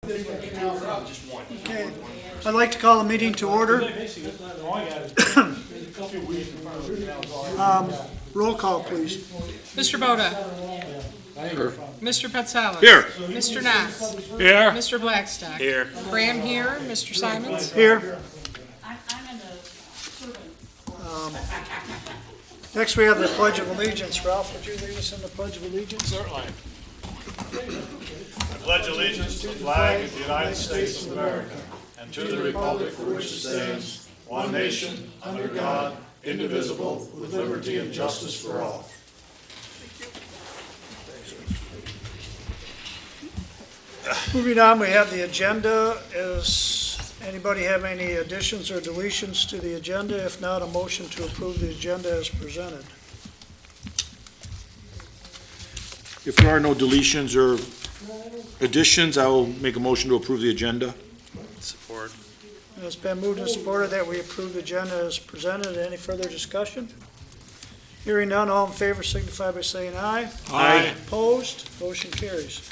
Okay, I'd like to call the meeting to order. Roll call, please. Mr. Boda. Here. Mr. Patsalis. Here. Mr. Knotts. Here. Mr. Blackstock. Here. Graham here. Mr. Simons. Here. Next, we have the Pledge of Allegiance. Ralph, would you lead us in the Pledge of Allegiance? Certainly. I pledge allegiance to the flag of the United States of America and to the republic for which it stands, one nation, under God, indivisible, with liberty and justice for all. Moving on, we have the agenda. Does anybody have any additions or deletions to the agenda? If not, a motion to approve the agenda as presented. If there are no deletions or additions, I will make a motion to approve the agenda. Support. It's been moved and supported that we approve the agenda as presented. Any further discussion? Hearing none, all in favor signify by saying aye. Aye. Opposed? Motion carries.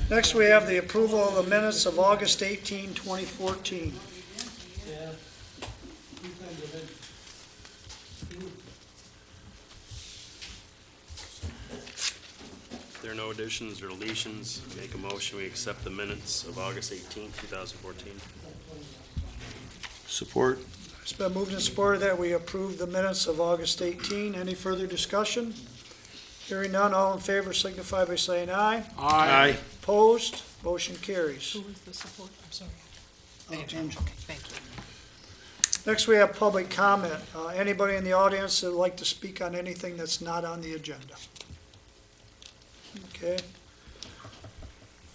Next, we have the approval of the minutes of August 18, 2014. If there are no additions or deletions, make a motion, we accept the minutes of August 18, 2014. Support. It's been moved and supported that we approve the minutes of August 18. Any further discussion? Hearing none, all in favor signify by saying aye. Aye. Opposed? Motion carries. Who was the support? I'm sorry. Angel. Okay, thank you. Next, we have public comment. Anybody in the audience that would like to speak on anything that's not on the agenda? Okay.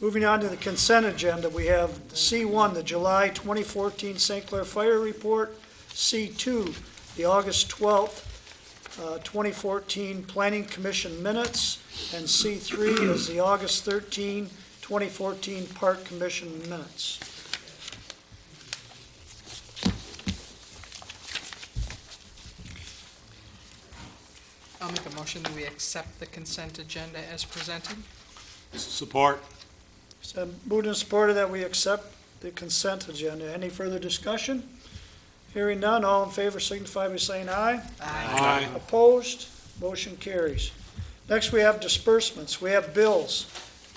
Moving on to the consent agenda, we have C1, the July 2014 St. Clair Fire Report, C2, the August 12th, 2014 Planning Commission Minutes, and C3 is the August 13, 2014 Park Commission Minutes. I'll make a motion that we accept the consent agenda as presented. Support. So moved and supported that we accept the consent agenda. Any further discussion? Hearing none, all in favor signify by saying aye. Aye. Opposed? Motion carries. Next, we have disbursements. We have bills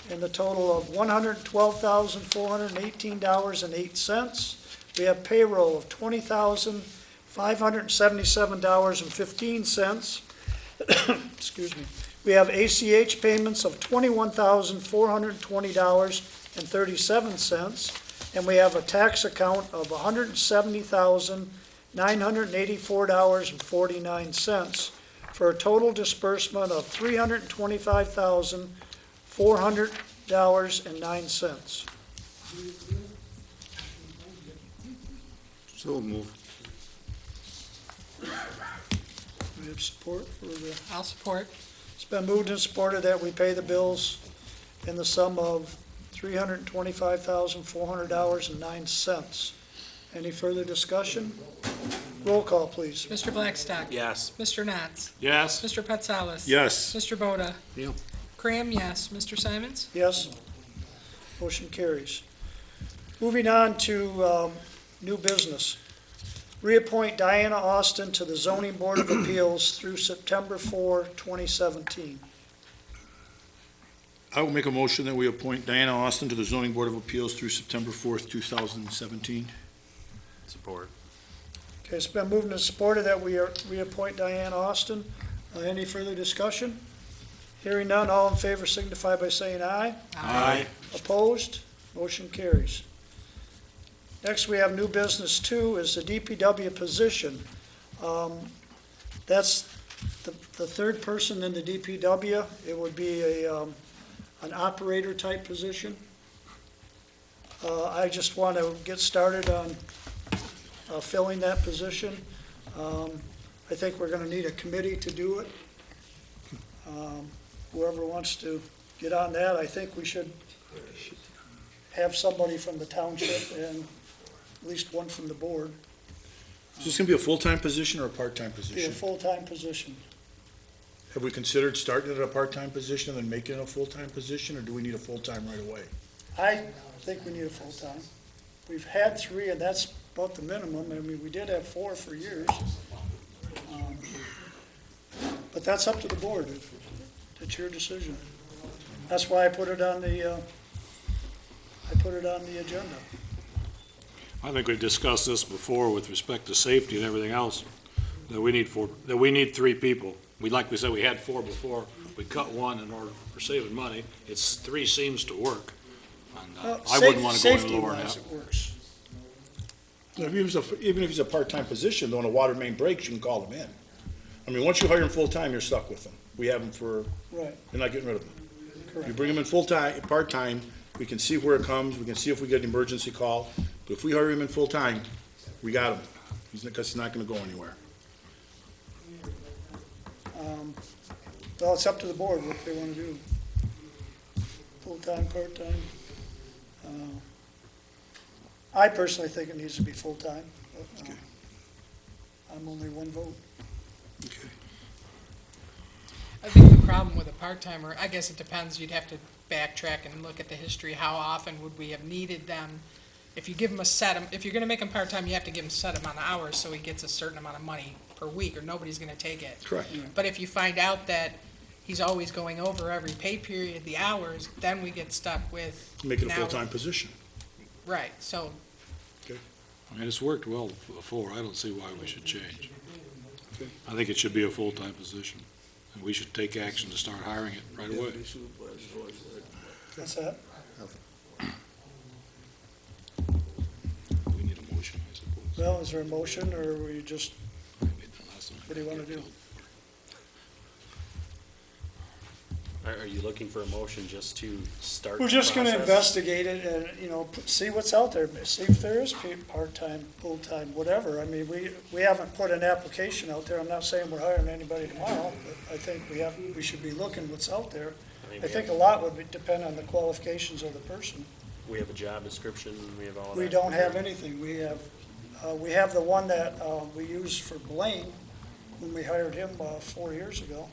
in the total of $112,418.08. We have payroll of $20,577.15. Excuse me. We have ACH payments of $21,420.37. And we have a tax account of $170,984.49 for a total disbursement of $325,400.09. So moved. We have support for the, I'll support. it's been moved and supported that we pay the bills in the sum of $325,400.09. Any further discussion? Roll call, please. Mr. Blackstock. Yes. Mr. Knotts. Yes. Mr. Patsalis. Yes. Mr. Boda. Yep. Graham, yes. Mr. Simons. Yes. Motion carries. Moving on to new business. Reappoint Diana Austin to the Zoning Board of Appeals through September 4, 2017. I will make a motion that we appoint Diana Austin to the Zoning Board of Appeals through September 4th, 2017. Support. Okay, it's been moved and supported that we reappoint Diana Austin. Any further discussion? Hearing none, all in favor signify by saying aye. Aye. Opposed? Motion carries. Next, we have new business 2 is the DPW position. That's the third person in the DPW. It would be an operator type position. I just want to get started on filling that position. I think we're going to need a committee to do it. Whoever wants to get on that, I think we should have somebody from the township and at least one from the board. Is this going to be a full-time position or a part-time Be a position? full-time position. Have we considered starting at a part-time position and then making it a full-time position, or do we need a full-time right away? I think we need a full-time. We've had 3, and that's about the minimum. I mean, we did have 4 for years. But that's up to the board. It's your decision. That's why I put it on the agenda. I think we've discussed this before with respect to safety and everything else, that we need 3 people. Like we said, we had 4 before, we cut 1 in order for saving money. 3 seems to work. And, I wouldn't want to go any lower than Safety-wise, that. it works. Even if he's a part-time position, though, when a water main breaks, you can call him in. I mean, once you hire him full-time, you're stuck with him. We have him for, Right, you're not getting rid of him. You correct. bring him in full-time, part-time, we can see where it comes, we can see if we get an emergency call. But if we hire him in full-time, we got him. Because he's not gonna go anywhere. Well, it's up to the board what they want to do. Full-time, part-time. I personally think it needs to be full-time, but I'm only one vote. I think the problem with a part-timer, I guess it depends, you'd have to backtrack and look at the history, how often would we have needed them? If you give them if you're gonna make him part-time, you have to give him a set amount of hours, so he gets a certain amount of money per week, or nobody's gonna take it. Correct. But if you find out that he's always going over every pay period, the hours, then we get stuck with. Make it a now- full-time position. Right, so, I mean, it's worked well before. I don't see why we should change. Okay. I think it should be a full-time position, and we should take action to start hiring it right away. That's that? We need a motion, I suppose. Well, is there a motion, or were you just, I made that last time. what do you want to do? Are you looking for a motion just to start? We're the just gonna process? investigate it and, see what's out there, see if there is part-time, full-time, whatever. I mean, we haven't put an application out there. I'm not saying we're hiring anybody tomorrow, but I think we should be looking what's out there. mean, I think a lot would depend on the qualifications of the person. We have a job description, we have all of that. We don't have anything. We have the one that, we used for Blaine when we hired him, 4 years ago.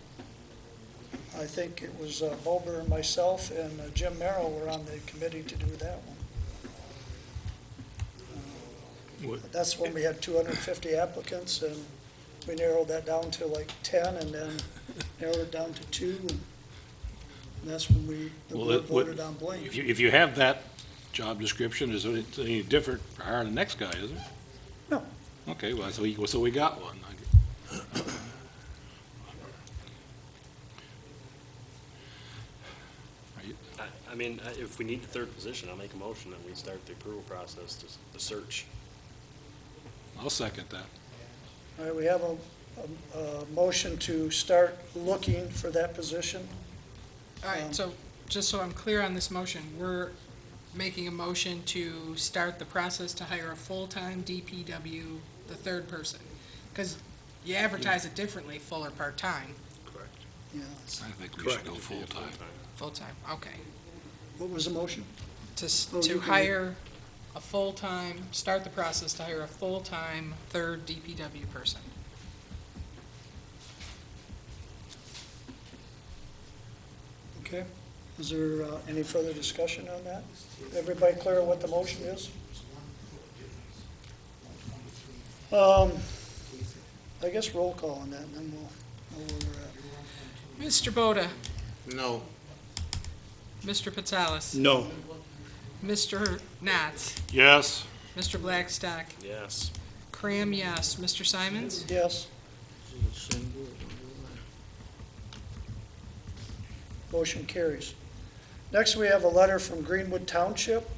I think it was, Bober and myself and Jim Merrill were on the committee to do that one. What- That's when we had 250 applicants, and we narrowed that down to like 10, and then narrowed it down to 2, and that's when the Well, board it would- voted on Blaine. If you have that job description, is it any different for hiring the next guy, is it? No. Okay, well, so we got one. I mean, if we need the 3rd position, I'll make a motion that we start the approval process, the search. I'll second that. All right, we have a motion to start looking for that position. all right, so, just so I'm clear on this motion, we're making a motion to start the process to hire a full-time DPW, the 3rd person. Because you advertise it differently, full or part-time. Correct. Yeah. I think we should go full-time. Full-time, okay. What was the motion? Oh, you To can- hire a full-time, start the process to hire a full-time 3rd DPW person. Okay. Is there any further discussion on that? Everybody clear what the motion is? I guess roll call on that, and then we'll know where we're at. Mr. Boda, No. Mr. Patsalis, No. Mr. Knotts, Yes, Mr. Blackstock, Yes. Cram, yes. Mr. Simons? Yes, motion carries. Next, we have a letter from Greenwood Township.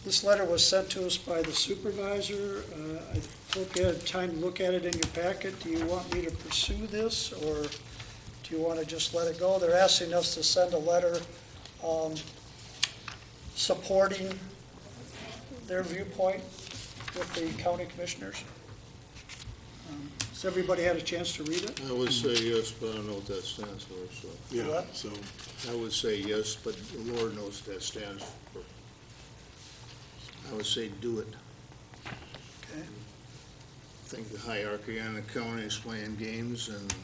This letter was sent to us by the supervisor. I hope you had time to look at it in your packet. Do you want me to pursue this, or do you want to just let it go? They're asking us to send a letter supporting their viewpoint with the county commissioners. Has everybody had a chance to read it? I would say yes, but I don't know what that stands for, so. Yeah, What? so, I would say yes, but the Lord knows what that stands for. I would say do it. Okay. I think the hierarchy on the county is playing games and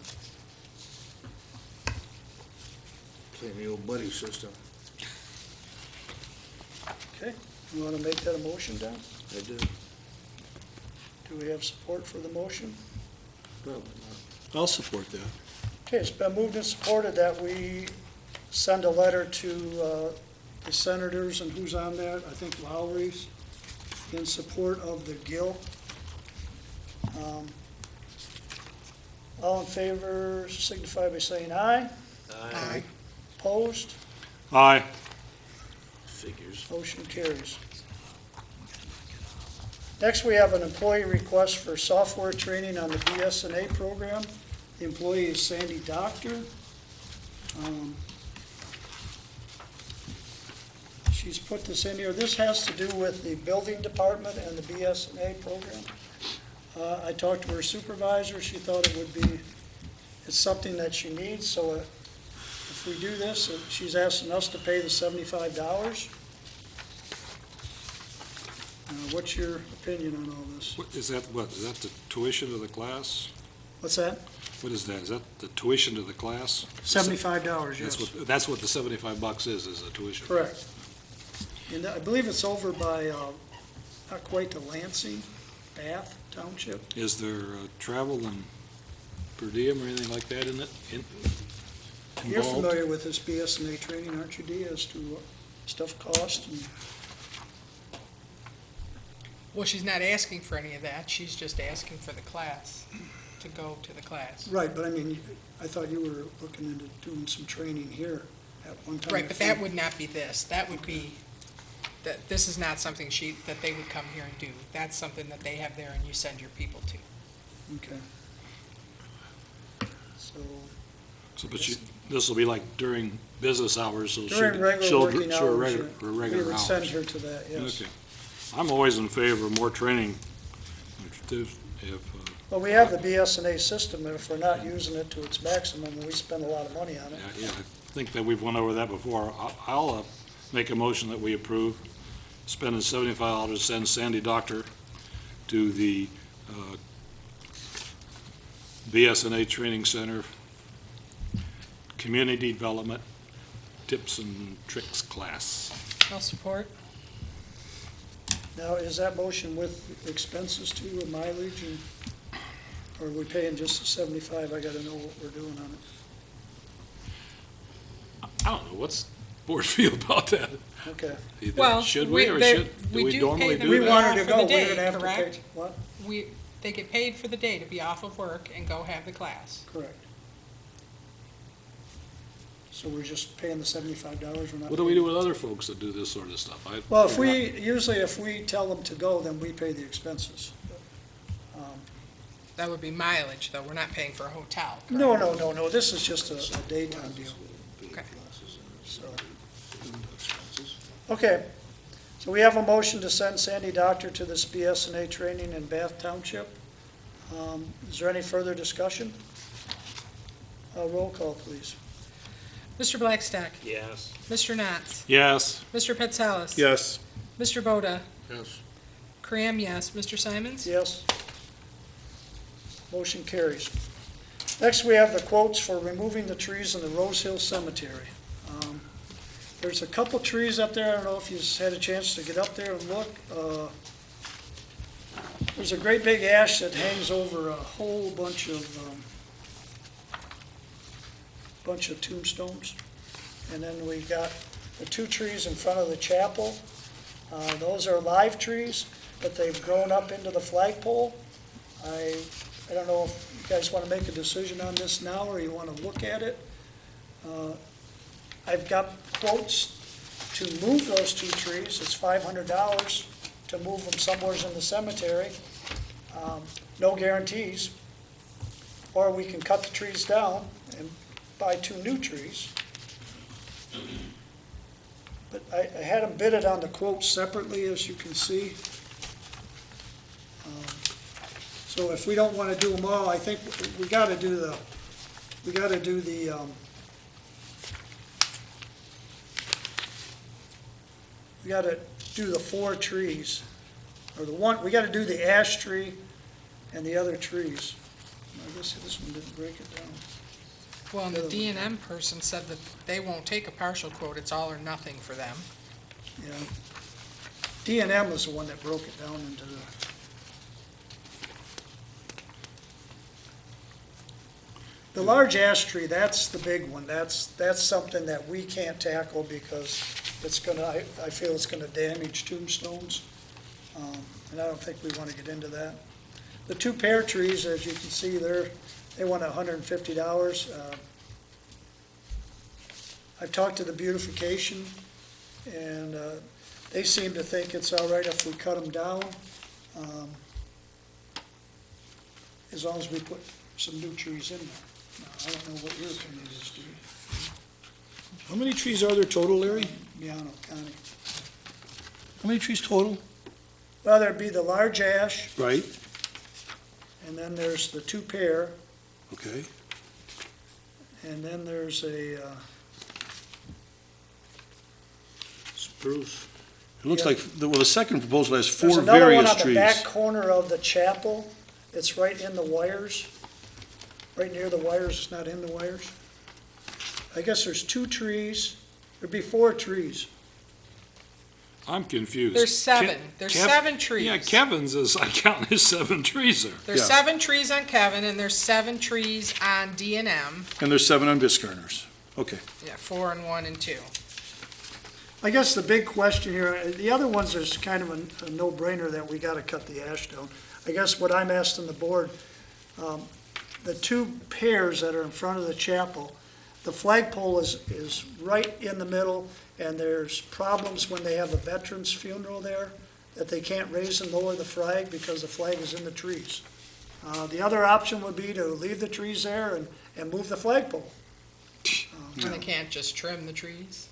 playing the old buddy system. Okay, you want to make that a motion, Don? I do. Do we have support for the motion? Probably I'll support that. Okay, it's been moved and supported that we send a letter to the senators, and who's on that? I think Lowry's, in support of the GIL. All in favor signify by saying aye. Aye. Opposed? Aye. Figures. Motion carries. Next, we have an employee request for software training on the BSNA program. The employee is Sandy Doctor. She's put this in here. This has to do with the building department and the BSNA program. I talked to her supervisor. She thought it would be, it's something that she needs, so if we do this, she's asking us to pay the $75. What's your opinion on all this? Is that the tuition of the class? What's that? What is that? Is that the tuition of the class? $75, yes. That's what the $75 is the tuition. Correct. And I believe it's over by, not quite to Lansing, Bath Township. Is there travel and per diem or anything like that in it? You're involved? familiar with this BSNA training, aren't you, Dee, as to what stuff costs? And Well, she's not asking for any of that, she's just asking for the class, to go to the class. Right, but I mean, I thought you were looking into doing some training here at one time. Right, but that would not be this, that would be, this is not something that they would come here and do. That's something that they have there and you send your people to. Okay. So, But this will be like during business hours, so during regular working hours, for we regular would hours. send her to that, yes. Okay. I'm always in favor of more training. Well, we have the BSNA system, and if we're not using it to its maximum, we spend a lot of money on it. Yeah, I think that we've went over that before. I'll make a motion that we approve spending $75 to send Sandy Doctor to the BSNA Training Center Community Development Tips and Tricks class. I'll support. Now, is that motion with expenses too, and mileage, and, or are we paying just the 75? I gotta know what we're doing on it. I don't know, what's the board feel about that? Okay. Well, Should we- we, or they- do we we do normally pay them do We to that? be want her off to for go, the we're day, gonna have to pay, correct? what? They get paid for the day to be off of work and go have the class. Correct. So we're just paying the $75, we're not. What do we do paying- with other folks that do this sort of stuff? Well, usually if we tell them to go, then we pay the expenses. That would be mileage, though, we're not paying for a hotel. correct? No, this is just a daytime deal, Okay. so. Okay, so we have a motion to send Sandy Doctor to this BSNA training in Bath Township. Is there any further discussion? Roll call, please. Mr. Blackstock, Yes. Mr. Knotts, Yes. Mr. Petsalis. Yes. Mr. Boda, Yes. Cram, yes, Mr. Simons? Yes. Motion carries. Next, we have the quotes for removing the trees in the Rose Hill Cemetery. There's a couple trees up there, I don't know if you've had a chance to get up there and look. There's a great big ash that hangs over a whole bunch of tombstones. And then we've got the two trees in front of the chapel. Those are live trees, but they've grown up into the flagpole. I don't know if you guys want to make a decision on this now, or you want to look at it. I've got quotes to move those two trees. It's $500 to move them somewhere in the cemetery. No guarantees. Or we can cut the trees down and buy two new trees. But I had them bidded on the quotes separately, as you can see. So if we don't want to do them all, I think we got to do the four trees, or we got to do the ash tree and the other trees. I guess this one didn't break it down. Well, and the D&M person said that they won't take a partial quote, it's all or nothing for them. Yeah. D&M is the one that broke it down into the, the large ash tree, that's the big one. That's something that we can't tackle because it's gonna, I feel it's gonna damage tombstones. And I don't think we wanna get into that. The two pear trees, as you can see there, they want $150. I've talked to the beautification, and they seem to think it's all right if we cut them down, as long as we put some new trees in there. Now, I don't know what your opinion is, Steve. How many trees are there total, Larry? Miano County. How many trees total? Well, there'd be the large ash, Right, and then there's the two pear, okay. and then there's a, Spruce. It looks Yeah. like, well, the second proposal has there's four another one various on the trees. back corner of the chapel. It's right in the wires, right near the wires, it's not in the wires. I guess there's two trees, there'd be four trees. I'm confused. There's seven. There's Kev- 7 trees. Yeah, Kevin's is, I count his 7 trees there. There's Yeah. 7 trees on Kevin, and there's 7 trees on D&M. And there's 7 on Biscarners. Okay. Yeah, 4 and 1 and 2. I guess the big question here, the other ones is kind of a no-brainer that we gotta cut the ash down. I guess what I'm asking the board, the two pairs that are in front of the chapel, the flagpole is right in the middle, and there's problems when they have a veterans funeral there, that they can't raise and lower the flag because the flag is in the trees. The other option would be to leave the trees there and move the flagpole. And they can't just trim the trees.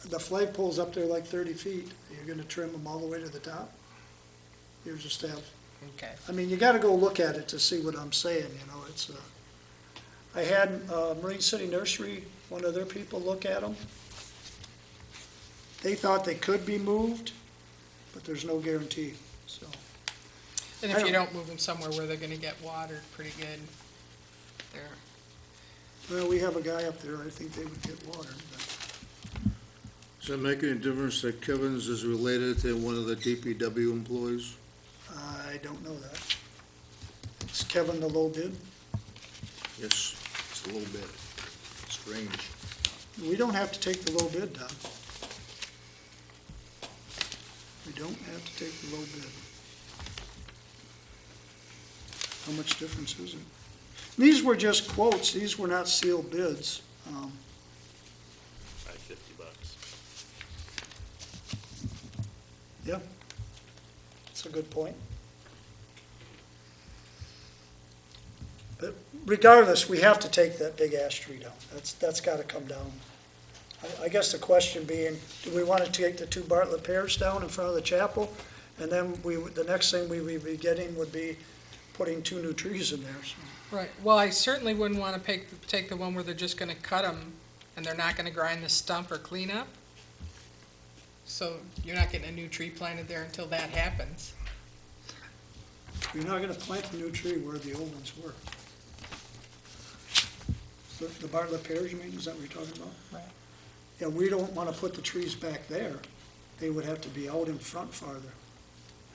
The flagpole's up there like 30 feet. You're gonna trim them all the way to the top? You just have, Okay. I mean, you gotta go look at it to see what I'm saying, you know, it's, I had Marine City Nursery, one of their people look at them. They thought they could be moved, but there's no guarantee, so. And I if you don't- don't move them somewhere where they're gonna get watered pretty good, there. Well, we have a guy up there, I think they would get watered, but Does that make any difference that Kevin's is related to one of the DPW employees? I don't know that. Is Kevin the low bid? Yes, it's a little bit strange. We don't have to take the low bid, Don. We don't have to take the low bid. How much difference is it? These were just quotes, these were not sealed bids. $50. That's a good point. But regardless, we have to take that big ash tree down. That's gotta come down. I guess the question being, do we want to take the 2 Bartlett pears down in front of the chapel? And then the next thing we would be getting would be putting 2 new trees in there, so. Right, well, I certainly wouldn't wanna take the one where they're just gonna cut them, and they're not gonna grind the stump or clean up. So you're not getting a new tree planted there until that happens. You're not gonna plant a new tree where the old ones were. The Bartlett pears, you mean, is that what you're talking about? Right. Yeah, we don't wanna put the trees back there. They would have to be out in front farther,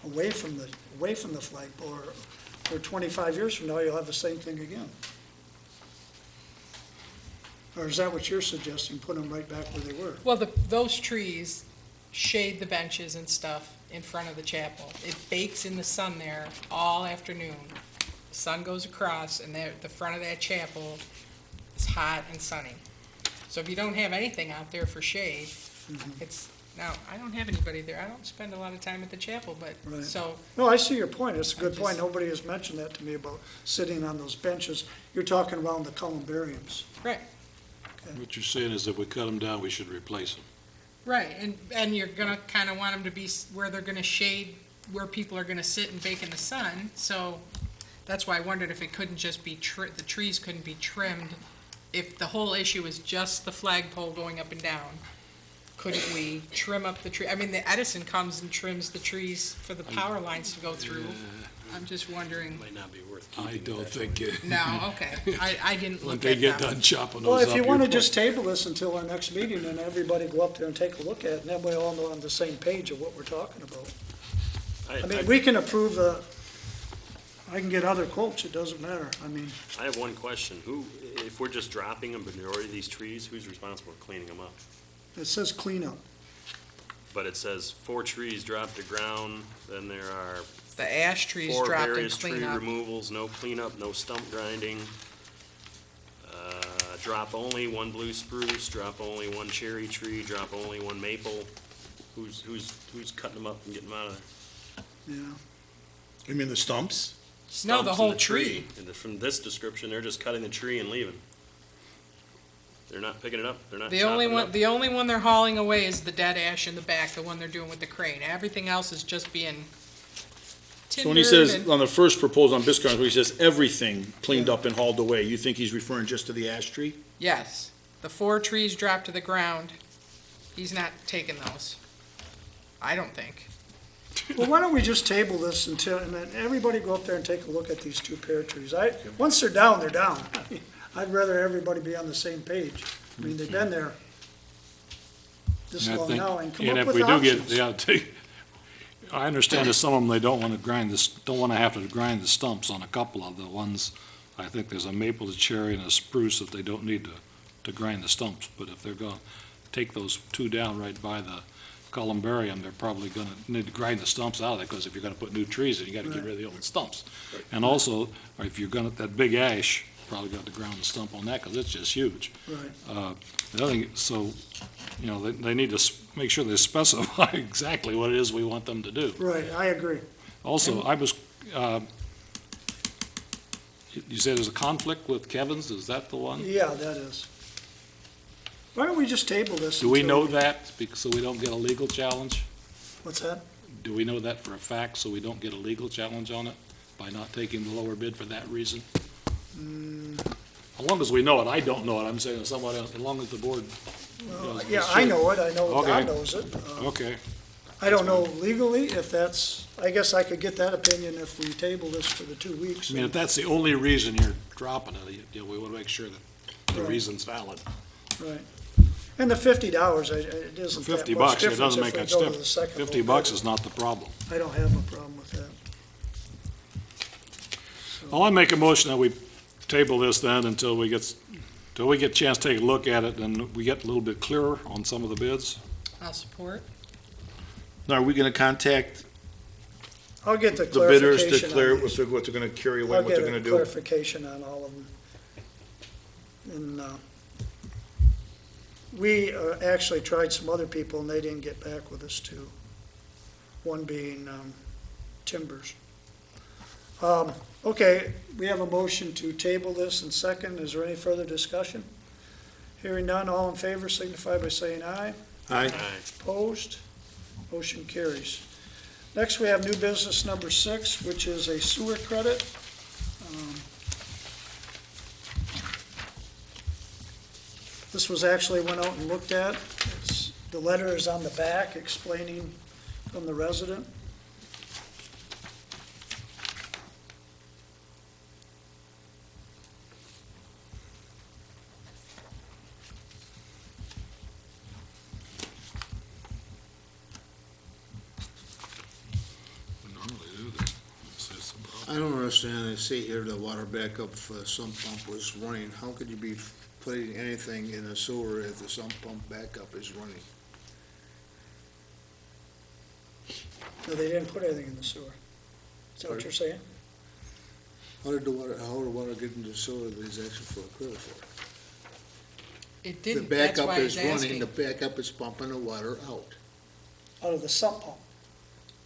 away from the flagpole, or 25 years from now, you'll have the same thing again. Or is that what you're suggesting, put them right back where they were? Well, those trees shade the benches and stuff in front of the chapel. It bakes in the sun there all afternoon. The sun goes across, and the front of that chapel is hot and sunny. So if you don't have anything out there for shade, it's, now, I don't have anybody there. I don't spend a lot of time at the chapel, but, Right. so, No, I see your point, it's a good I point, just- nobody has mentioned that to me about sitting on those benches. You're talking around the columbariums. right. What you're saying is if we cut them down, we should replace them. Right, and you're gonna kinda want them to be where they're gonna shade, where people are gonna sit and bake in the sun, so that's why I wondered if it couldn't just be, the trees couldn't be trimmed. If the whole issue is just the flagpole going up and down, couldn't we trim up the tree? I mean, the Edison comes and trims the trees for the power lines to go through. I'm just wondering, Might not be worth I keeping. don't think it, no, okay, I didn't when look they at get them. done chopping Well, those if up. you you're want to fine. just table this until our next meeting, and everybody go up there and take a look at it, and then we all know on the same page of what we're talking about. I mean, we can approve I can get other quotes, it doesn't matter. I mean, I have one question. If we're just dropping a majority of these trees, who's responsible for cleaning them up? it says cleanup. But it says 4 trees dropped to ground, then there are The ash trees 4 dropped and various tree clean up. removals, no cleanup, no stump grinding. Drop only 1 blue spruce, drop only 1 cherry tree, drop only 1 maple. Who's cutting them up and getting them out of there? Yeah. You mean the stumps? No, the Stumps and whole tree. And from this description, they're just cutting the tree and leaving. They're not picking it up, they're not The chopping only it one, up. the only one they're hauling away is the dead ash in the back, the one they're doing with the crane. Everything else is just being So when he tindered says, and, on the first proposal on Biscarn, where he says everything cleaned up and hauled away, you think he's referring just to the ash tree? yes. The 4 trees dropped to the ground. He's not taking those. I don't think. Well, why don't we just table this until, and then everybody go up there and take a look at these 2 pear trees. Once they're down, they're down. I mean, I'd rather everybody be on the same page. I mean, they've been there this And I long think- now, and come and up if with we do get, options. yeah, I understand that some of them, they don't want to grind this, don't want to have to grind the stumps on a couple of the ones. I think there's a maple, a cherry, and a spruce that they don't need to grind the stumps. But if they're going to take those 2 down right by the columbarium, they're probably going to need to grind the stumps out of it, because if you're going to put new trees in, you got to get rid of the old stumps. And also, or if you're going to, that big ash, probably got to ground the stump on that, because it's just huge. Right. The other thing, so, you know, they need to make sure they specify exactly what it is we want them to do. Right, I agree. Also, I was, you said there's a conflict with Kevin's, is that the one? Yeah, that is. Why don't we just table this? Do we until know that, so we don't get a legal challenge? What's that? Do we know that for a fact, so we don't get a legal challenge on it, by not taking the lower bid for that reason? As long as we know it, I don't know it, I'm saying to someone else, as long as the board Well, does. yeah, I know it, I know Okay. God knows it. Okay, I don't know legally if that's, I guess I could get that opinion if we table this for the 2 weeks. I mean, if that's the only reason you're dropping it, you know, we want to make sure that the Right. reason's valid. Right. And the $50, it isn't that $50, much it difference doesn't if make we it go to stiff. the second. $50 low bid. is not the problem. I don't have a problem with that. Well, I make a motion that we table this then until we get a chance to take a look at it, and we get a little bit clearer on some of the bids. I'll support. Now, are we gonna contact I'll get the the bidders to clarification clear on these. what they're gonna carry away, I'll what they're get gonna a do? clarification on all of them. And, we actually tried some other people and they didn't get back with us too. One being, Timbers. Okay, we have a motion to table this and second. Is there any further discussion? Hearing none, all in favor signify by saying aye. Aye. Opposed? Motion carries. Next, we have new business number 6, which is a sewer credit. This was actually went out and looked at. The letter is on the back explaining from the resident. We normally do that. Says about- I don't understand, I see here the water backup sump pump was running. How could you be putting anything in a sewer if the sump pump backup is running? No, they didn't put anything in the sewer. Is that what you're saying? How did the water get into the sewer that he's asking for a credit for? It The didn't, that's backup why he's is running, asking. the backup is pumping the water out, Out of the sump pump.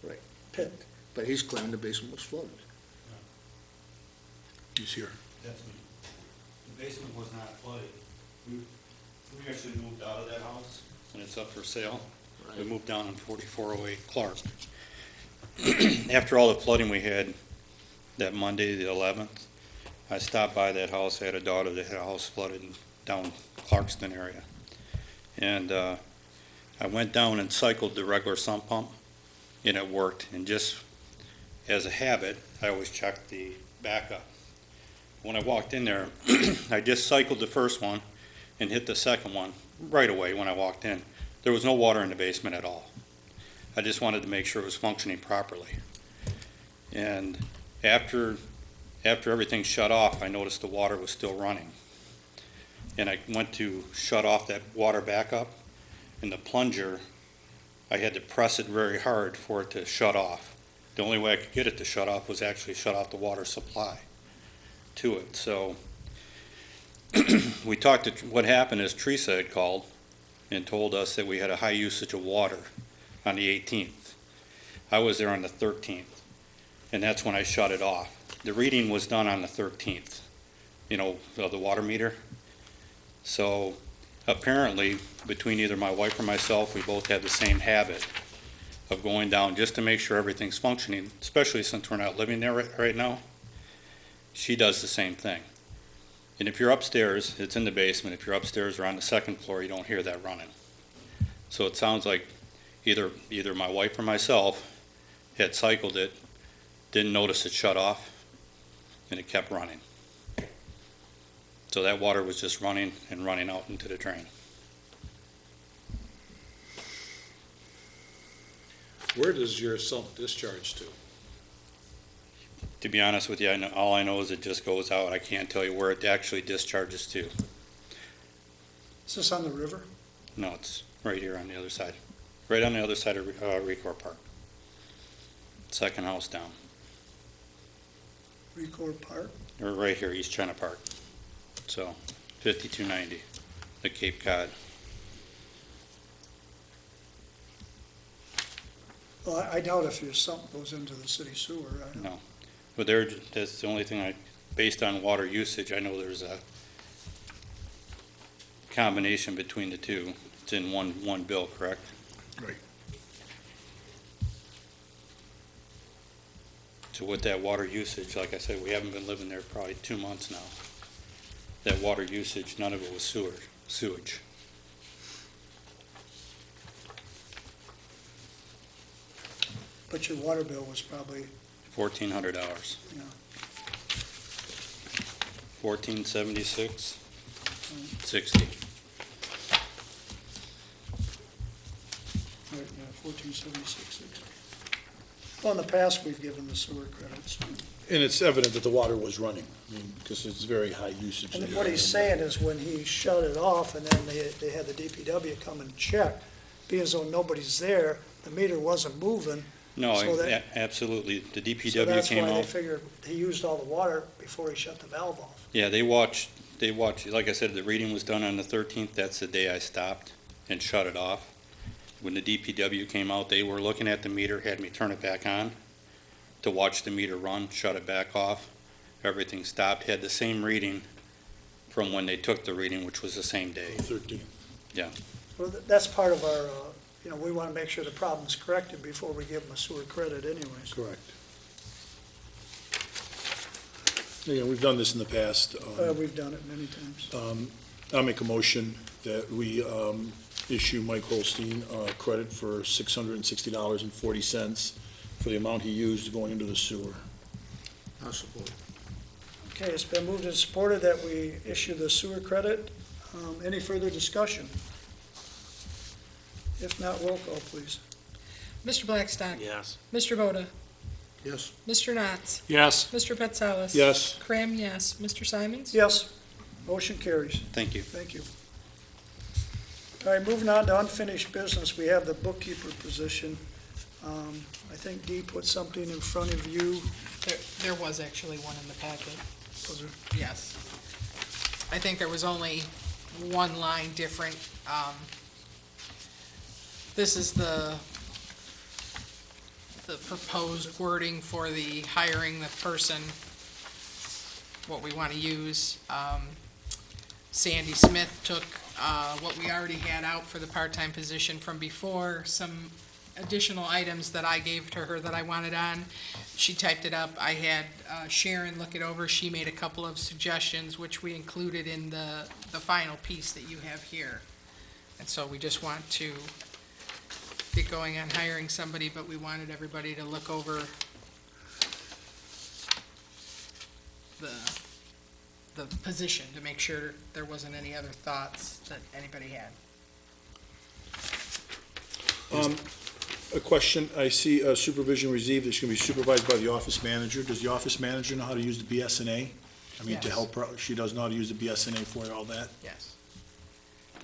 Right. Pit. but he's claiming the basement was flooded. He's here. Definitely. The basement was not flooded. We actually moved out of that house, and it's up for sale. We moved down on 4408 Clark. After all the flooding we had that Monday, the 11th, I stopped by that house. I had a daughter that had a house flooded down Clarkston area. And I went down and cycled the regular sump pump, and it worked. And just as a habit, I always check the backup. When I walked in there, I just cycled the first one and hit the second one right away when I walked in. There was no water in the basement at all. I just wanted to make sure it was functioning properly. And after everything shut off, I noticed the water was still running. And I went to shut off that water backup, and the plunger, I had to press it very hard for it to shut off. The only way I could get it to shut off was actually shut off the water supply to it. So we talked to, what happened is Teresa had called and told us that we had a high usage of water on the 18th. I was there on the 13th, and that's when I shut it off. The reading was done on the 13th, of the water meter. So apparently, between either my wife or myself, we both have the same habit of going down just to make sure everything's functioning, especially since we're not living there right now. She does the same thing. And if you're upstairs, it's in the basement. If you're upstairs or on the second floor, you don't hear that running. So it sounds like either my wife or myself had cycled it, didn't notice it shut off, and it kept running. So that water was just running and running out into the drain. Where does your sump discharge to? To be honest with you, all I know is it just goes out. I can't tell you where it actually discharges to. Is this on the river? No, it's right here on the other side. Right on the other side of Record Park. Second house down. Record Park? Or right here, East China Park. So, 5290, the Cape Cod. Well, I doubt if your sump goes into the city sewer. I don't- No. But that's the only thing based on water usage, I know there's a combination between the two. It's in one bill, correct? Right. So with that water usage, like I said, we haven't been living there probably 2 months now. That water usage, none of it was sewage. But your water bill was probably, $1,400. Yeah. 1476, 60. right, yeah, 1476.60. Well, in the past, we've given the sewer credits. And it's evident that the water was running, because it's very high usage. And what he's saying is when he shut it off and then they had the DPW come and check, being as though nobody's there, the meter wasn't moving. No, So that- absolutely. The So DPW that's came why they out. figured he used all the water before he shut the valve off. Yeah, they watched, like I said, the reading was done on the 13th. That's the day I stopped and shut it off. When the DPW came out, they were looking at the meter, had me turn it back on to watch the meter run, shut it back off. Everything stopped, had the same reading from when they took the reading, which was the same day. 13. Well, that's part of our, we want to make sure the problem's corrected before we give them a sewer credit anyways. Correct. Yeah, we've done this in the past. We've done it many times. I'll make a motion that we issue Mike Holstein credit for $660.40 for the amount he used going into the sewer. I support. Okay, it's been moved and supported that we issue the sewer credit. Any further discussion? If not, roll call, please. Mr. Blackstock. Yes. Mr. Voda. Yes. Mr. Knotts. Yes. Mr. Petsalis. Yes. Cram, yes. Mr. Simons. Yes, motion carries. Thank you. Thank you. All right, moving on to unfinished business, we have the bookkeeper position. I think Dee put something in front of you. There was actually one in the packet. Was there? Yes. I think there was only one line different. This is the proposed wording for the hiring the person, what we want to use. Sandy Smith took what we already had out for the part-time position from before, some additional items that I gave to her that I wanted on. She typed it up. I had Sharon look it over. She made a couple of suggestions, which we included in the final piece that you have here. And so we just want to get going on hiring somebody, but we wanted everybody to look over the position, to make sure there wasn't any other thoughts that anybody had. A question, I see supervision received, it's gonna be supervised by the office manager. Does the office manager know how to use the BSNA? I mean, to Yes. help her, she does know how to use the BSNA for all that? Yes.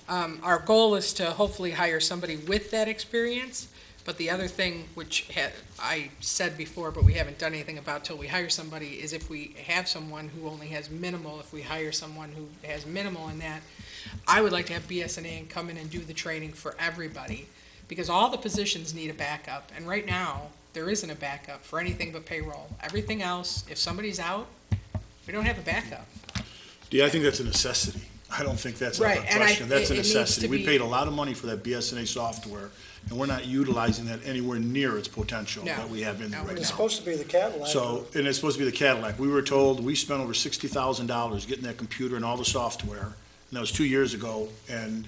Our goal is to hopefully hire somebody with that experience, but the other thing, which I said before, but we haven't done anything about till we hire somebody, is if we have someone who only has minimal, if we hire someone who has minimal in that, I would like to have BSNA and come in and do the training for everybody, because all the positions need a backup, and right now, there isn't a backup for anything but payroll. Everything else, if somebody's out, we don't have a backup. Yeah, I think that's a necessity. I don't think that's a Right, and question. That's a it needs necessity. to We be- paid a lot of money for that BSNA software, and we're not utilizing that anywhere near its potential No. that we have in there No, right we're It's now. supposed to be the Cadillac. So, and it's supposed to be the Cadillac. We were told, we spent over $60,000 getting that computer and all the software, and that was 2 years ago. And,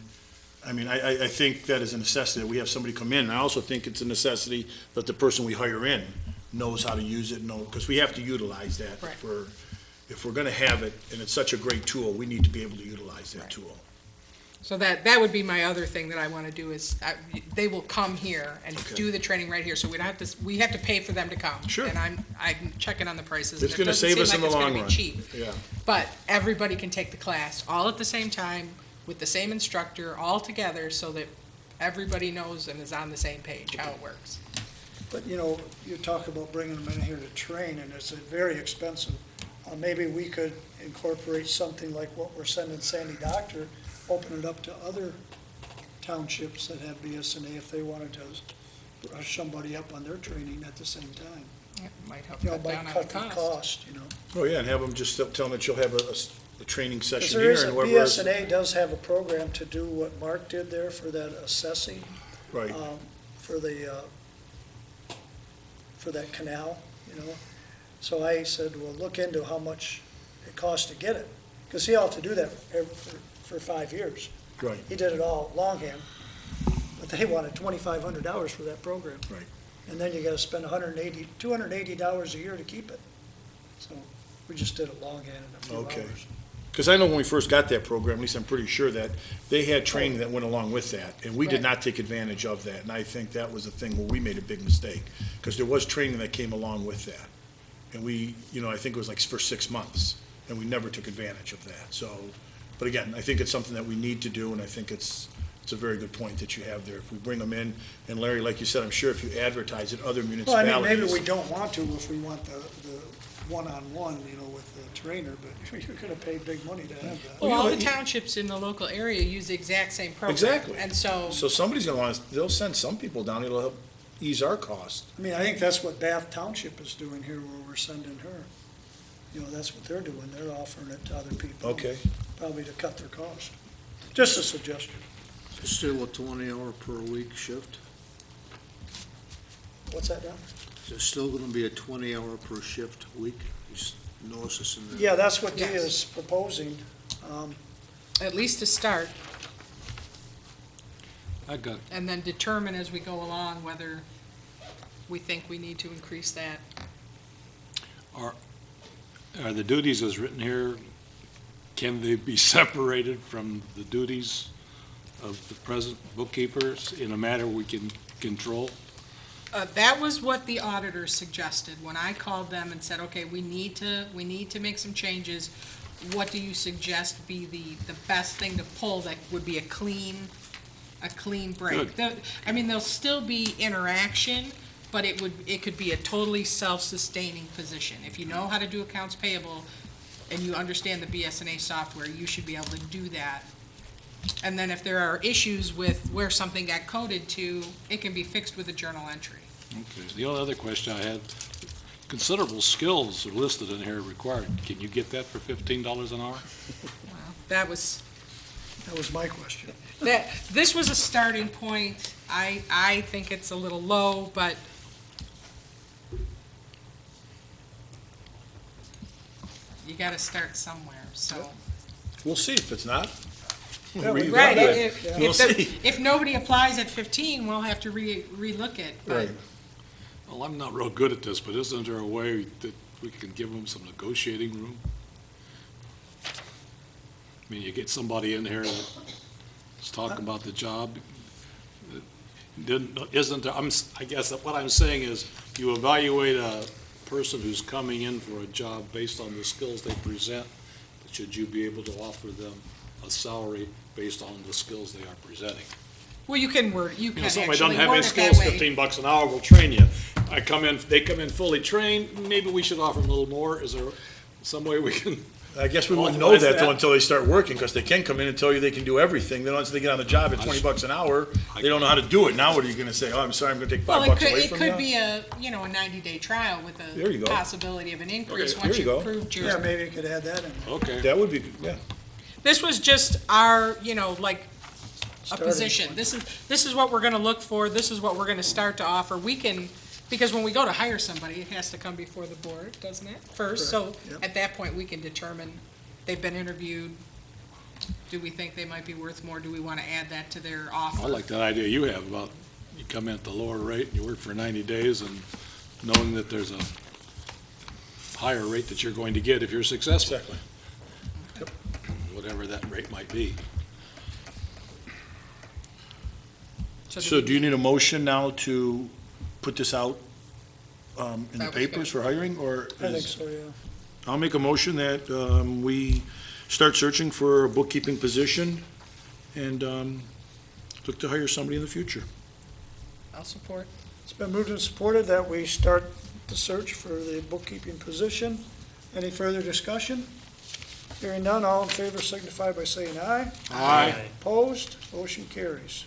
I mean, I think that is a necessity, that we have somebody come in. And I also think it's a necessity that the person we hire in knows how to use it, because we have to utilize that. Right. If we're gonna have it, and it's such a great tool, we need to be able to utilize that Right. tool. So that would be my other thing that I want to do is, they will come here and Okay. do the training right here, so we don't have to, we have to pay for them to come. Sure. And I'm checking on the prices. It's and it gonna doesn't save seem us like in the it's gonna long be run. cheap. Yeah. But everybody can take the class, all at the same time, with the same instructor, all together, so that everybody knows and is on the same page, how it works. But, you know, you talk about bringing them in here to train, and it's very expensive. Maybe we could incorporate something like what we're sending Sandy Doctor, open it up to other townships that have BSNA if they wanted to brush somebody up on their training at the same time. It might help You know, cut might down on the cut the cost. cost, you know. Oh, yeah, and have them just tell them that you'll have a training Because session there here, is, and a whoever is. BSNA does have a program to do what Mark did there for that assessing, Right, for that canal, you know. So I said, well, look into how much it costs to get it, because he'll have to do that for 5 years. right, He did it all longhand, but they wanted $2,500 for that program. Right. And then you gotta spend $280 a year to keep it. So we just did it longhand in a few Okay. hours. because I know when we first got that program, at least I'm pretty sure that they had training that went along with that, and we did Right. not take advantage of that, and I think that was the thing where we made a big mistake, because there was training that came along with that. And we, you know, I think it was like for 6 months, and we never took advantage of that, so, but again, I think it's something that we need to do, and I think it's a very good point that you have there. If we bring them in, and Larry, like you said, I'm sure if you advertise it, other Well, I municipalities. mean, maybe we don't want to if we want the one-on-one, you know, with the trainer, but you're gonna pay big money to have that. Well, all Well, the townships in the local area use the exact same program. Exactly. And so, So somebody's gonna want, they'll send some people down, it'll help ease our cost. I mean, I think that's what Bath Township is doing here, where we're sending her. You know, that's what they're doing, they're offering it to other people. Okay. Probably to cut their cost. Just a suggestion. Still a 20-hour per week shift? What's that, Don? Is it still gonna be a 20-hour per shift week? You s- notice this in there? Yeah, that's what Yes. Dia's proposing. at least to start, I got, and then determine as we go along whether we think we need to increase that. are the duties as written here, can they be separated from the duties of the present bookkeepers in a manner we can control? That was what the auditors suggested, when I called them and said, okay, we need to make some changes. What do you suggest be the best thing to pull that would be a clean break? I mean, there'll still be interaction, but it could be a totally self-sustaining position. If you know how to do accounts payable and you understand the BSNA software, you should be able to do that. And then if there are issues with where something got coded to, it can be fixed with a journal entry. Okay, the only other question I had, considerable skills are listed in here required. Can you get that for $15 an hour? That was, That was my question. this was a starting point. I think it's a little low, but you gotta start somewhere, so. We'll see if it's not. Yeah, we- Right, Reevaluate. We'll see. if nobody applies at 15, we'll have to relook it, but Right. Well, I'm not real good at this, but isn't there a way that we can give them some negotiating room? I mean, you get somebody in here that's talking about the job. Isn't there, I guess what I'm saying is, you evaluate a person who's coming in for a job based on the skills they present, but should you be able to offer them a salary based on the skills they are presenting? Well, you can You know, somebody actually doesn't have word any it that skills, way. $15 an hour, we'll train you. They come in fully trained, maybe we should offer them a little more. Is there some way we can? I guess we wouldn't know Authorize that though that? until they start working, because they can come in and tell you they can do everything. Then once they get on the job at $20 an hour, they don't know how to do it. Now what are you gonna say? Oh, I'm sorry, I'm gonna take Well, $5 away it from could you? be a 90-day trial with There you a go. possibility of an increase Okay, once there you you've go. proved your. Yeah, maybe you could add that in. Okay. That would be, yeah. This was just our, like, a Starting position. point. This is what we're gonna look for, this is what we're gonna start to offer. We can, because when we go to hire somebody, it has to come before the board, doesn't it, first? So Correct, yep. at that point, we can determine, they've been interviewed, do we think they might be worth more? Do we wanna add that to their offer? I like that idea you have about, you come in at the lower rate, and you work for 90 days, and knowing that there's a higher rate that you're going to get if you're successful, Exactly. whatever that rate might be. So do you need a motion now to put this out in the That was papers good. for hiring, or? I think is- so, yeah. I'll make a motion that we start searching for a bookkeeping position and look to hire somebody in the future. I'll support. It's been moved and supported that we start the search for the bookkeeping position. Any further discussion? Hearing none, all in favor signify by saying aye. Aye. Opposed? Motion carries.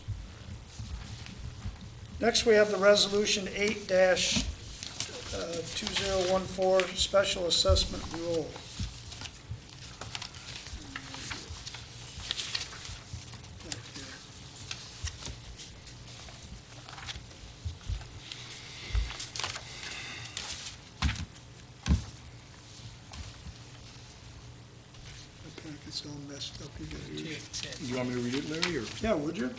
Next, we have the Resolution 8-2014, Special Assessment Rule. The packet's all messed up. You gotta read it. You want me to read it, Larry, or? Yeah, would you?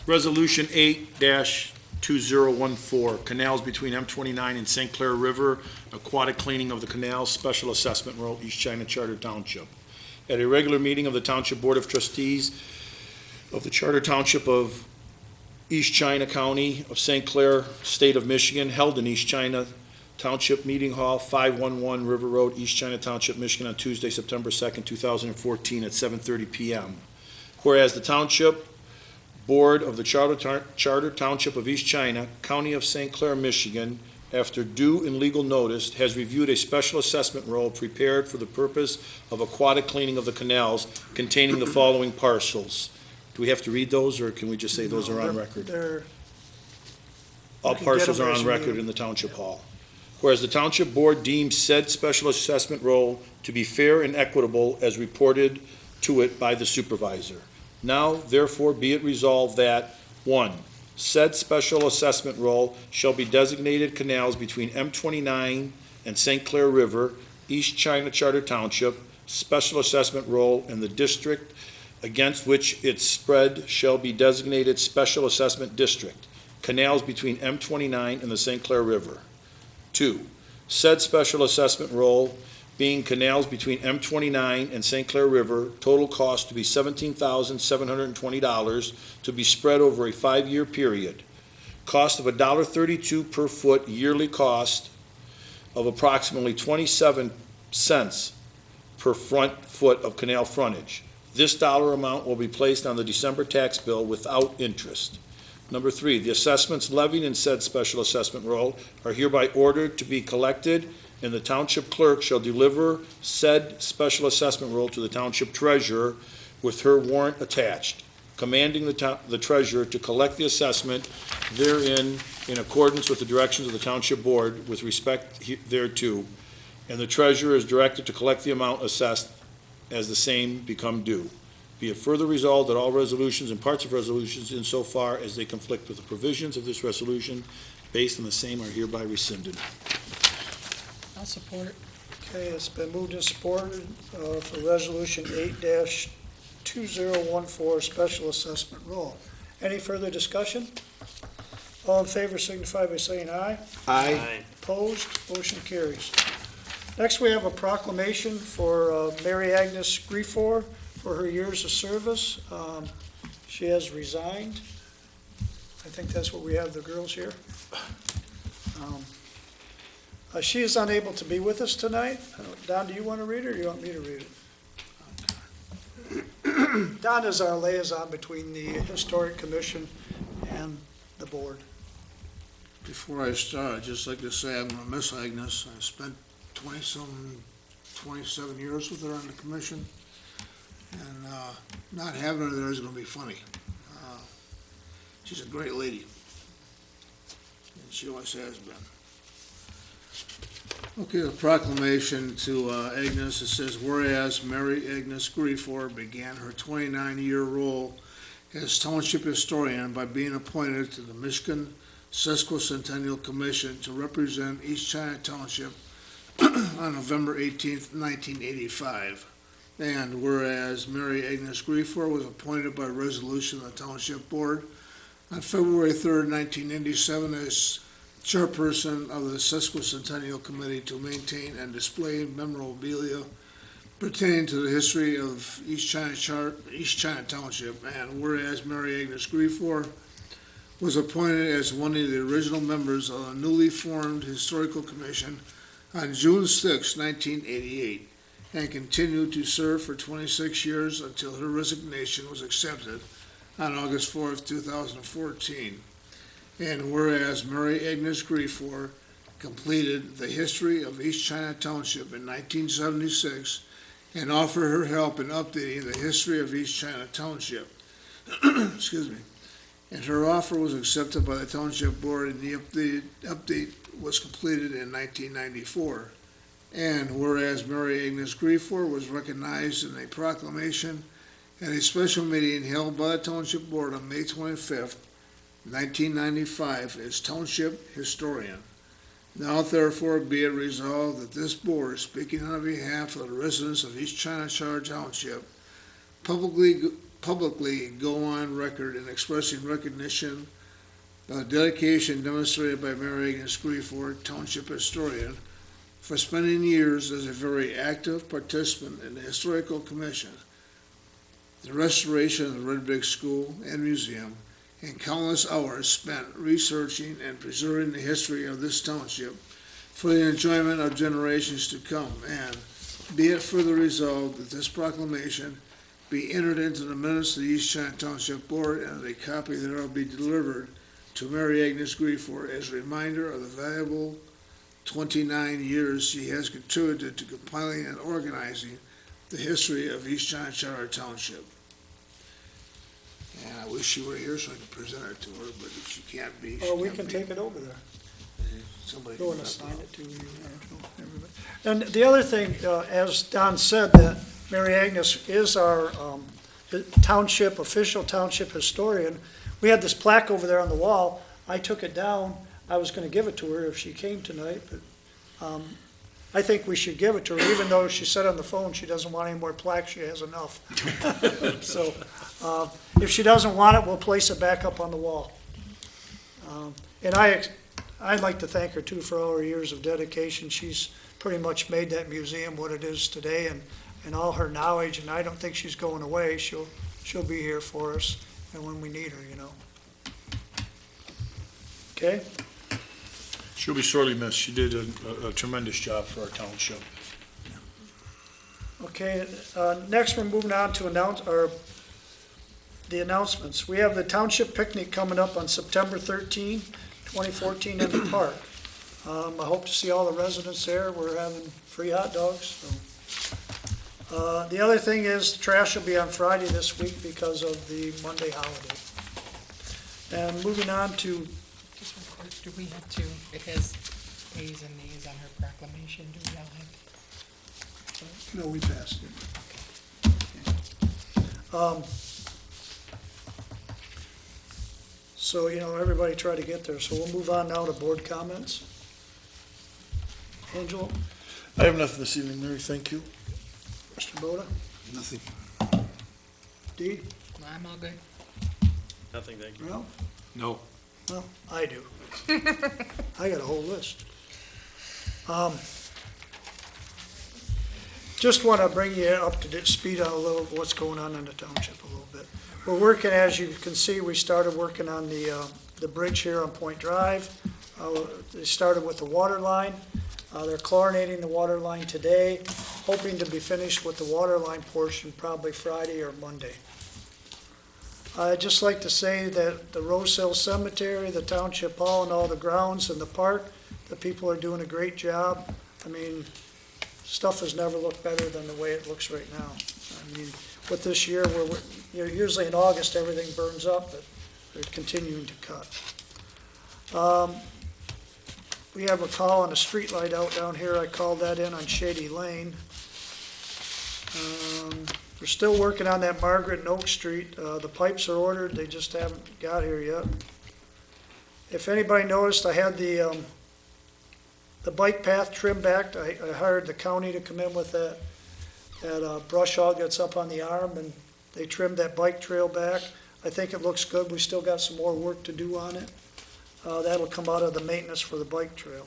Resolution 8-2014, canals between M29 and St. Clair River, aquatic cleaning of the canals, special assessment road, East China Charter Township. At a regular meeting of the Township Board of Trustees of the Charter Township of East China County of St. Clair, State of Michigan, held in East China Township Meeting Hall, 511 River Road, East China Township, Michigan, on Tuesday, September 2nd, 2014, at 7:30 PM. Whereas the Township Board of the Charter Township of East China, County of St. Clair, Michigan, after due and legal notice, has reviewed a special assessment roll prepared for the purpose of aquatic cleaning of the canals containing the following parcels. Do we have to read those, or can we just say those are on record? They're, All You can get parcels them are as on you need record them. in the Township Hall. Whereas the Township Board deems said special assessment roll to be fair and equitable as reported to it by the supervisor. Now, therefore, be it resolved that, 1, said special assessment roll shall be designated canals between M29 and St. Clair River, East China Charter Township, special assessment roll, and the district against which its spread shall be designated special assessment district, canals between M29 and the St. Clair River. 2, said special assessment roll being canals between M29 and St. Clair River, total cost to be $17,720 to be spread over a 5-year period. Cost of $1.32 per foot, yearly cost of approximately 27 cents per front foot of canal frontage. This dollar amount will be placed on the December tax bill without interest. Number 3, the assessments levied in said special assessment roll are hereby ordered to be collected, and the township clerk shall deliver said special assessment roll to the township treasurer with her warrant attached, commanding the treasurer to collect the assessment therein in accordance with the directions of the township board with respect thereto, and the treasurer is directed to collect the amount assessed as the same become due. Be it further resolved that all resolutions and parts of resolutions insofar as they conflict with the provisions of this resolution based on the same are hereby rescinded. I'll support. okay, it's been moved and supported for Resolution 8-2014, Special Assessment Roll. Any further discussion? All in favor signify by saying aye. Aye. Opposed? Motion carries. Next, we have a proclamation for Mary Agnes Griefor for her years of service. She has resigned. I think that's what we have the girls here. She is unable to be with us tonight. Don, do you want to read it, or do you want me to read it? Don is our liaison between the Historic Commission and the board. Before I start, I'd just like to say I'm gonna miss Agnes. I spent 27 years with her on the commission, and not having her there is gonna be funny. She's a great lady, and she always has been. Okay, a proclamation to Agnes. It says, whereas Mary Agnes Griefor began her 29-year role as township historian by being appointed to the Michigan Sesquicentennial Commission to represent East China Township on November 18th, 1985. And whereas Mary Agnes Griefor was appointed by resolution of the Township Board on February 3rd, 1997 as chairperson of the Sesquicentennial Committee to maintain and display memorabilia pertaining to the history of East China Township. And whereas Mary Agnes Griefor was appointed as one of the original members of the newly formed Historical Commission on June 6, 1988, and continued to serve for 26 years until her resignation was accepted on August 4, 2014. And whereas Mary Agnes Griefor completed the history of East China Township in 1976 and offered her help in updating the history of East China Township. Excuse me. And her offer was accepted by the Township Board, and the update was completed in 1994. And whereas Mary Agnes Griefor was recognized in a proclamation at a special meeting held by the Township Board on May 25th, 1995, as Township Historian. Now therefore be it resolved that this board, speaking on behalf of the residents of East China Township, publicly go on record in expressing recognition of the dedication demonstrated by Mary Agnes Griefor, Township Historian, for spending years as a very active participant in the Historical Commission, the restoration of the Red Brick School and Museum, and countless hours spent researching and preserving the history of this township for the enjoyment of generations to come. And be it further resolved that this proclamation be entered into the minutes of the East China Township Board, and that a copy thereof be delivered to Mary Agnes Griefor as a reminder of the valuable 29 years she has contributed to compiling and organizing the history of East China Township. And I wish she were here so I could present it to her, but if she can't be, Or we can take it over there. somebody Go can and come assign up. it to you, everybody. And the other thing, as Don said, that Mary Agnes is our official township historian. We had this plaque over there on the wall. I took it down. I was gonna give it to her if she came tonight, but I think we should give it to her, even though she said on the phone she doesn't want any more plaques, she has enough. So, if she doesn't want it, we'll place it back up on the wall. And I'd like to thank her too for all her years of dedication. She's pretty much made that museum what it is today, and all her knowledge, and I don't think she's going away. She'll be here for us, and when we need her, you know. Okay? She'll be sorely missed. She did a tremendous job for our township. Okay, next we're moving on to the announcements. We have the township picnic coming up on September 13, 2014 in the park. I hope to see all the residents there. We're having free hot dogs, so. The other thing is, trash will be on Friday this week because of the Monday holiday. And moving on to, Just one quick, do we have to, it has ayes and nays on her proclamation, do we all have? no, we passed it. So, everybody try to get there. So we'll move on now to board comments. Angelo, I have nothing this evening, Mary, thank you. Mr. Boda, Nothing. Dee, I'm all good. Nothing, thank you. Ralph? No. Well, I do. I got a whole list. Just want to bring you up to speed on a little of what's going on in the township a little bit. We're working, as you can see, we started working on the bridge here on Point Drive. They started with the water line. They're chlorinating the water line today, hoping to be finished with the water line portion probably Friday or Monday. I'd just like to say that the Rose Hill Cemetery, the Township Hall, and all the grounds and the park, the people are doing a great job. I mean, stuff has never looked better than the way it looks right now. I mean, with this year, usually in August, everything burns up, but they're continuing to cut. We have a call on a street light out down here. I called that in on Shady Lane. We're still working on that Margaret and Oak Street. The pipes are ordered, they just haven't got here yet. If anybody noticed, I had the bike path trimmed back. I hired the county to come in with that brush hog that's up on the arm, and they trimmed that bike trail back. I think it looks good. We still got some more work to do on it. That'll come out of the maintenance for the bike trail.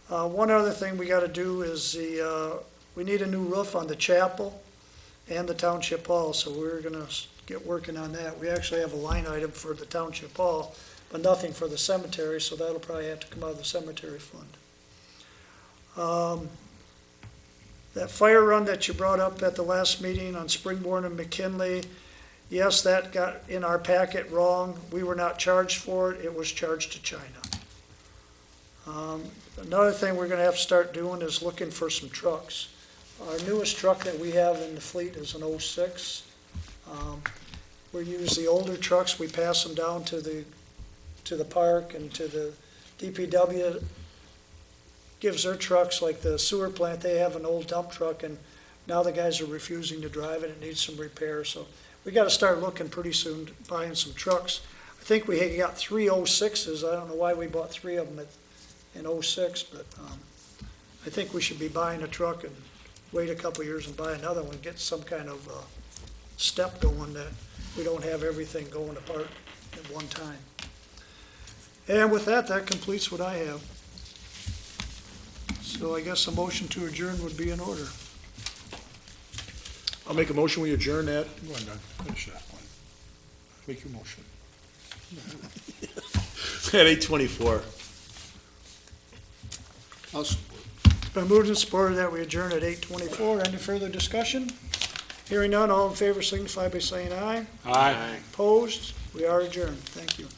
One other thing we gotta do is we need a new roof on the chapel and the Township Hall, so we're gonna get working on that. We actually have a line item for the Township Hall, but nothing for the cemetery, so that'll probably have to come out of the cemetery fund. That fire run that you brought up at the last meeting on Springborn and McKinley, yes, that got in our packet wrong. We were not charged for it. It was charged to China. Another thing we're gonna have to start doing is looking for some trucks. Our newest truck that we have in the fleet is an '06. We use the older trucks. We pass them down to the park and to the DPW. Gives their trucks, like the sewer plant, they have an old dump truck, and now the guys are refusing to drive it. It needs some repair, so we gotta start looking pretty soon, buying some trucks. I think we had got 3 '06s. I don't know why we bought 3 of them in '06, but I think we should be buying a truck and wait a couple years and buy another one, get some kind of step going that we don't have everything going apart at one time. And with that, that completes what I have. So I guess a motion to adjourn would be in order. I'll make a motion, we adjourn at, go on, Doug, finish that one. Make your motion. At 8:24. I'll support. It's been moved and supported that we adjourn at 8:24. Any further discussion? Hearing none, all in favor signify by saying aye. Aye. Opposed? We are adjourned. Thank you.